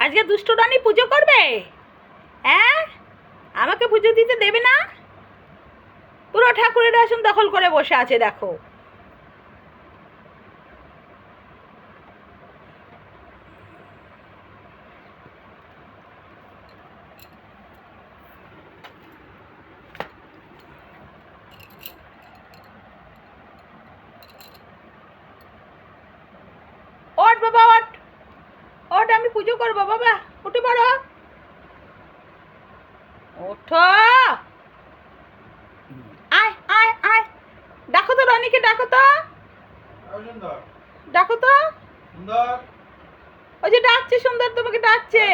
আজকে দুষ্টু রানী পুজো করবে? হ্যাঁ, আমাকে পুজো দিতে দেবে না? পুরো ঠাকুরের আসন দখল করে বসে আছে দেখো। ওঠ বাবা, ওঠ ওঠ, আমি পুজো করবো বাবা, উঠে পড়ো, ওঠো, আয় আয় আয়, ডাকো তো রনিকে, ডাকো তো, ডাকো তো, ওই যে ডাকছে সুন্দর, তোমাকে ডাকছে।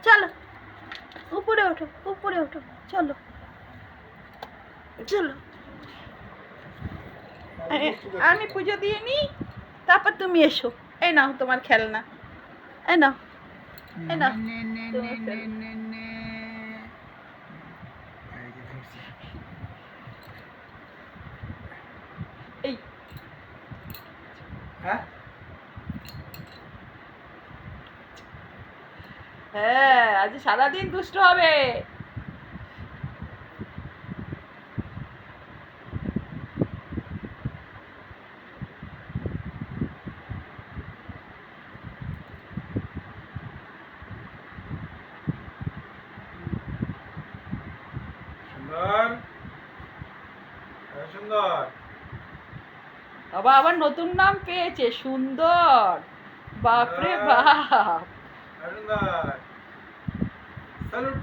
চলো উপরে ওঠো, উপরে ওঠো, চলো চলো, আমি পুজো দিয়ে নিই, তারপর তুমি এসো। এই নাও তোমার খেলনা, এই নাও, এই নাও তোমার খেলনা। এই হ্যাঁ, আজ সারাদিন দুষ্ট হবে। সুন্দর, বাবা আবার নতুন নাম পেয়েছে, সুন্দর, বাপরে বাপ। সুন্দর, স্যালুট।